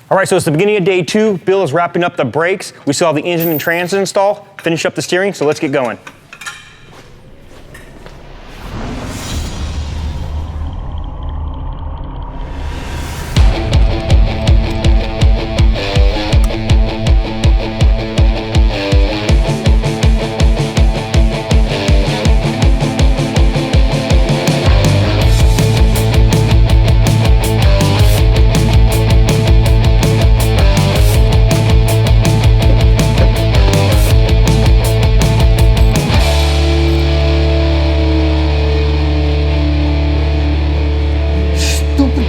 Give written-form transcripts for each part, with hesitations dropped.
All right, so it's the beginning of day 2. Bill is wrapping up the brakes. We still have the engine and transit install. Finish up the steering, so let's get going.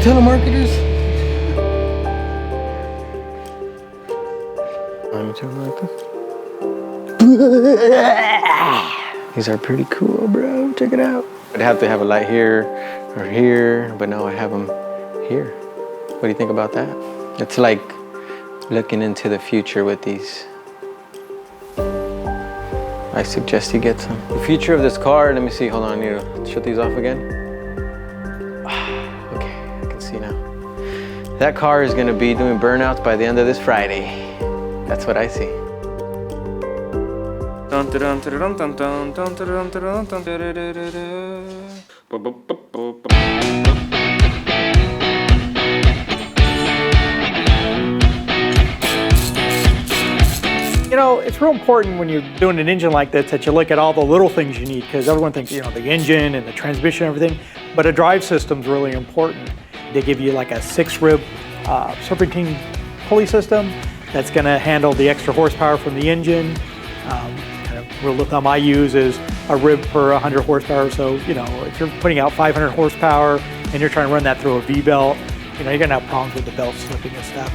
Telemarketers. These are pretty cool, bro. Check it out. I'd have to have a light here or here, but now I have them here. What do you think about that? It's like looking into the future with these. I suggest you get some. The future of this car, let me see, hold on, I need to shut these off again. That car is going to be doing burnouts by the end of this Friday. That's what I see. You know, it's real important when you're doing an engine like this that you look at all the little things you need, because everyone thinks, you know, the engine and the transmission and everything, but a drive system's really important. They give you like a 6-rib serpentine pulley system that's going to handle the extra horsepower from the engine. Kind of rule of thumb I use is a rib per 100 horsepower. So, you know, if you're putting out 500 horsepower and you're trying to run that through a V-belt, you know, you're going to have problems with the belt slipping and stuff.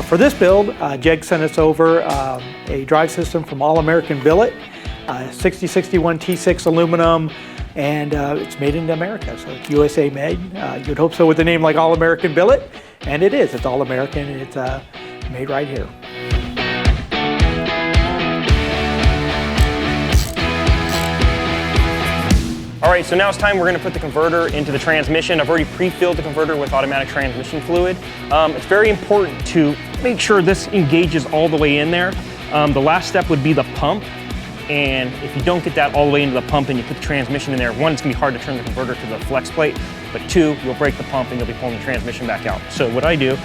For this build, JEGS sent us over a drive system from All American Billet, 6061 T6 aluminum. And it's made in America, so it's USA made. You'd hope so with a name like All American Billet, and it is. It's All American, and it's made right here. All right, so now it's time we're gonna put the converter into the transmission. I've already pre-filled the converter with automatic transmission fluid. It's very important to make sure this engages all the way in there. The last step would be the pump. And if you don't get that all the way into the pump and you put the transmission in there, 1, it's gonna be hard to turn the converter to the flex plate, but 2, you'll break the pump and you'll be pulling the transmission back out. So what I do,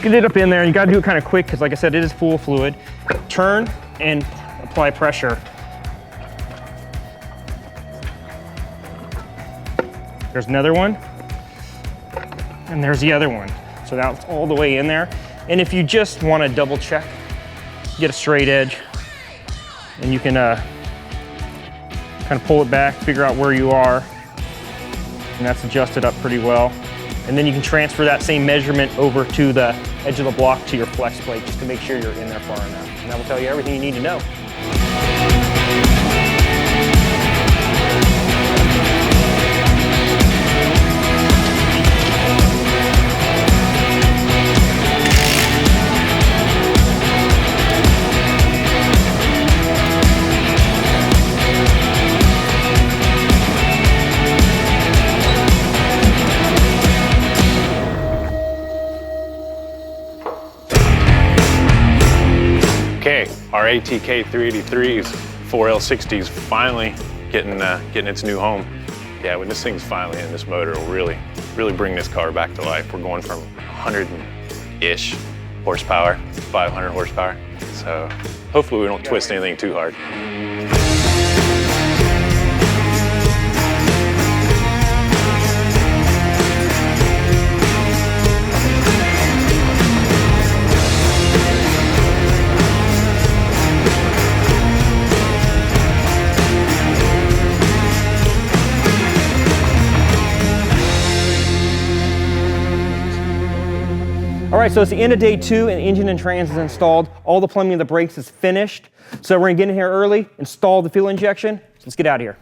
get it up in there, you gotta do it kind of quick because like I said, it is full of fluid. Turn and apply pressure. There's another one, and there's the other one. So now it's all the way in there. And if you just wanna double check, get a straight edge, and you can kind of pull it back, figure out where you are, and that's adjusted up pretty well. And then you can transfer that same measurement over to the edge of the block to your flex plate just to make sure you're in there far enough. And that will tell you everything you need to know. Okay, our ATK 383's 4L60 is finally getting its new home. Yeah, when this thing's finally in, this motor will really bring this car back to life. We're going from 100-ish horsepower, 500 horsepower. So hopefully we don't twist anything too hard. All right, so it's the end of day 2 and engine and trans is installed. All the plumbing of the brakes is finished. So we're gonna get in here early, install the fuel injection. So let's get out of here.